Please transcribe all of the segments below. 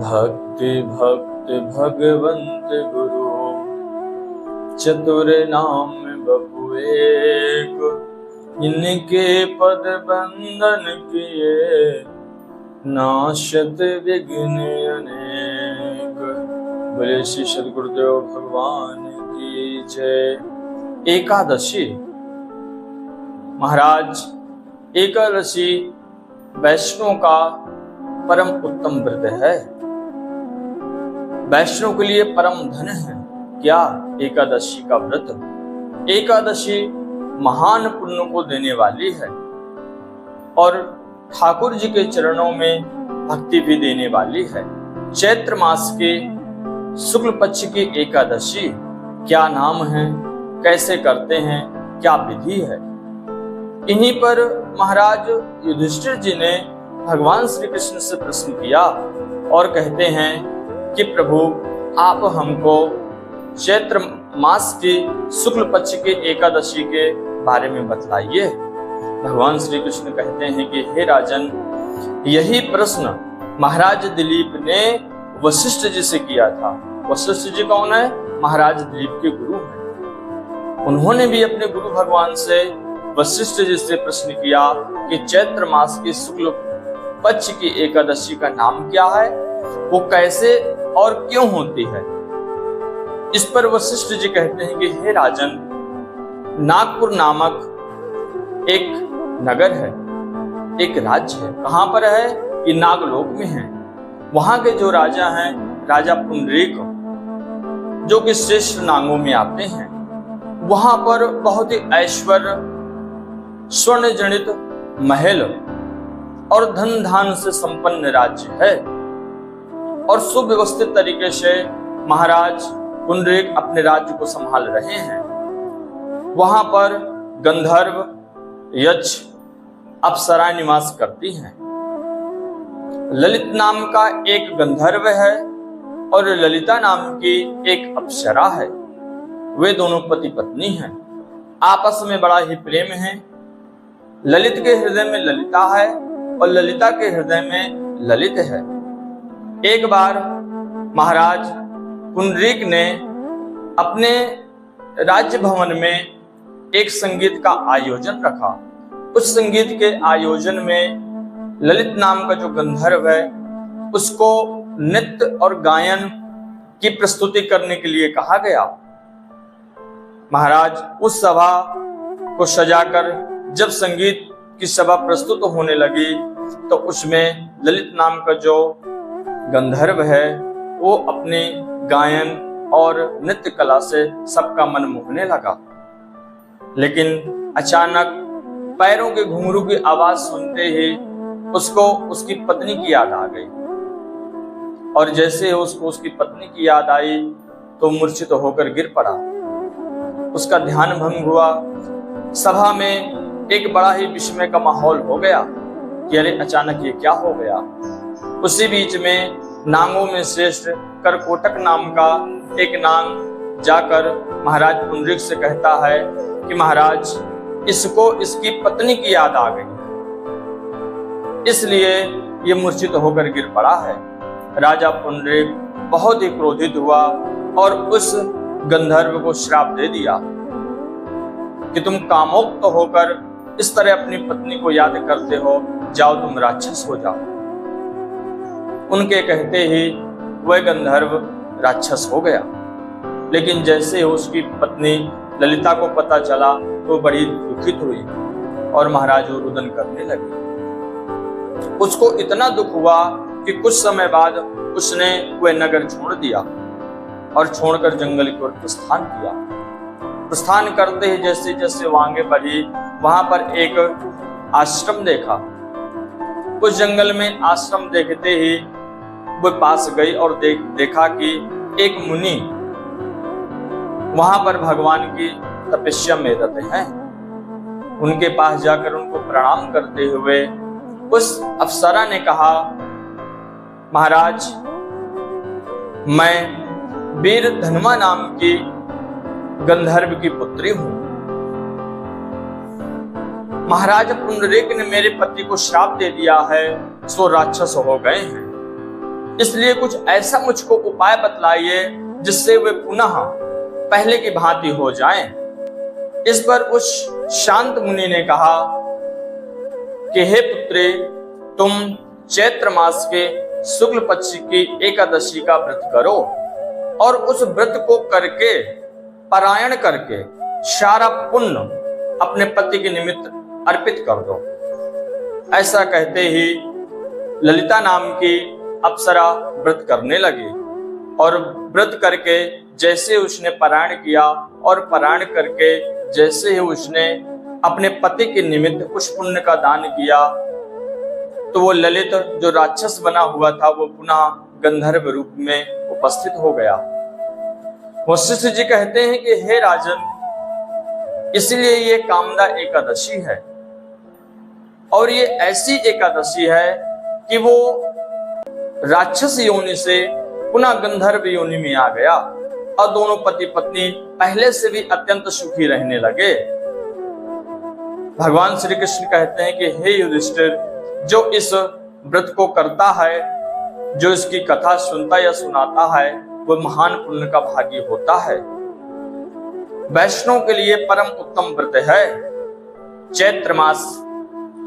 भक्ति भक्त भगवंत गुरु चतुर नाम बपु एक, इनके पद बंधन किए नाशत विघ्न अनेक। बोले श्री सद्गुरुदेव भगवान की जय। एकादशी महाराज, एकादशी वैष्णव का परम उत्तम व्रत है। वैष्णव के लिए परम धन है क्या एकादशी का व्रत। एकादशी महान पुण्य को देने वाली है और ठाकुर जी के चरणों में भक्ति भी देने वाली है। चैत्र मास के शुक्ल पक्ष की एकादशी क्या नाम है, कैसे करते हैं, क्या विधि है, इन्हीं पर महाराज युधिष्ठिर जी ने भगवान श्री कृष्ण से प्रश्न किया और कहते हैं कि प्रभु आप हमको चैत्र मास की शुक्ल पक्ष के एकादशी के बारे में बतलाइए। भगवान श्री कृष्ण कहते हैं कि हे राजन, यही प्रश्न महाराज दिलीप ने वशिष्ठ जी से किया था। वशिष्ठ जी कौन है? महाराज दिलीप के गुरु हैं। उन्होंने भी अपने गुरु भगवान से वशिष्ठ जी से प्रश्न किया कि चैत्र मास की शुक्ल पक्ष की एकादशी का नाम क्या है, वो कैसे और क्यों होती है। इस पर वशिष्ठ जी कहते हैं कि हे राजन, नागपुर नामक एक नगर है, एक राज्य है। कहां पर है? ये नागलोक में है। वहां के जो राजा हैं, राजा पुंडरीक, जो कि श्रेष्ठ नागों में आते हैं, वहां पर बहुत ही ऐश्वर्य, स्वर्ण जनित महल और धन धान से संपन्न राज्य है और सुव्यवस्थित तरीके से महाराज पुंडरीक अपने राज्य को संभाल रहे हैं। वहां पर गंधर्व, यक्ष, अप्सराएं निवास करती हैं। ललित नाम का एक गंधर्व है और ललिता नाम की एक अप्सरा है। वे दोनों पति पत्नी हैं, आपस में बड़ा ही प्रेम है। ललित के हृदय में ललिता है और ललिता के हृदय में ललित है। एक बार महाराज पुंडरीक ने अपने राज्य भवन में एक संगीत का आयोजन रखा। उस संगीत के आयोजन में ललित नाम का जो गंधर्व है, उसको नृत्य और गायन की प्रस्तुति करने के लिए कहा गया। महाराज उस सभा को सजाकर जब संगीत की सभा प्रस्तुत होने लगी तो उसमें ललित नाम का जो गंधर्व है वो अपने गायन और नृत्य कला से सबका मन मोहने लगा। लेकिन अचानक पैरों के घुंघरू की आवाज सुनते ही उसको उसकी पत्नी की याद आ गई और जैसे उसको उसकी पत्नी की याद आई तो मूर्छित होकर गिर पड़ा। उसका ध्यान भंग हुआ। सभा में एक बड़ा ही विस्मय का माहौल हो गया कि अरे अचानक ये क्या हो गया। उसी बीच में नांगों में श्रेष्ठ करकोटक नाम का एक नांग जाकर महाराज पुंडरीक से कहता है कि महाराज, इसको इसकी पत्नी की याद आ गई, इसलिए ये मूर्छित होकर गिर पड़ा है। राजा पुंडरीक बहुत ही क्रोधित हुआ और उस गंधर्व को श्राप दे दिया कि तुम कामोक्त होकर इस तरह अपनी पत्नी को याद करते हो, जाओ तुम राक्षस हो जाओ। उनके कहते ही वह गंधर्व राक्षस हो गया। लेकिन जैसे उसकी पत्नी ललिता को पता चला तो बड़ी दुखित हुई और महाराज वो रुदन करने लगी। उसको इतना दुख हुआ कि कुछ समय बाद उसने वह नगर छोड़ दिया और छोड़कर जंगल की ओर प्रस्थान किया। प्रस्थान करते ही जैसे जैसे वो आगे बढ़ी, वहां पर एक आश्रम देखा। उस जंगल में आश्रम देखते ही वो पास गई और देखा कि एक मुनि वहां पर भगवान की तपस्या में रहते हैं। उनके पास जाकर उनको प्रणाम करते हुए उस अप्सरा ने कहा, महाराज, मैं वीर धनवा नाम की गंधर्व की पुत्री हूं। महाराज पुंडरीक ने मेरे पति को श्राप दे दिया है, सो राक्षस हो गए हैं। इसलिए कुछ ऐसा मुझको उपाय बतलाइए जिससे वे पुनः पहले की भांति हो जाएं। इस पर उस शांत मुनि ने कहा कि हे पुत्रे, तुम चैत्र मास के शुक्ल पक्ष की एकादशी का व्रत करो और उस व्रत को करके पारायण करके सारा पुण्य अपने पति के निमित्त अर्पित कर दो। ऐसा कहते ही ललिता नाम की अप्सरा व्रत करने लगी और व्रत करके जैसे उसने पारायण किया और पारायण करके जैसे ही उसने अपने पति के निमित्त उस पुण्य का दान किया तो वो ललित जो राक्षस बना हुआ था वो पुनः गंधर्व रूप में उपस्थित हो गया। वशिष्ठ जी कहते हैं कि हे राजन, इसलिए ये कामदा एकादशी है और ये ऐसी एकादशी है कि वो राक्षस योनि से पुनः गंधर्व योनि में आ गया और दोनों पति पत्नी पहले से भी अत्यंत सुखी रहने लगे। भगवान श्री कृष्ण कहते हैं कि हे युधिष्ठिर, जो इस व्रत को करता है, जो इसकी कथा सुनता या सुनाता है, वो महान पुण्य का भागी होता है। वैष्णव के लिए परम उत्तम व्रत है चैत्र मास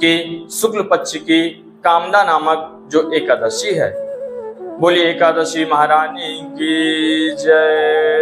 के शुक्ल पक्ष की कामदा नामक जो एकादशी है। बोलिए एकादशी महारानी की जय।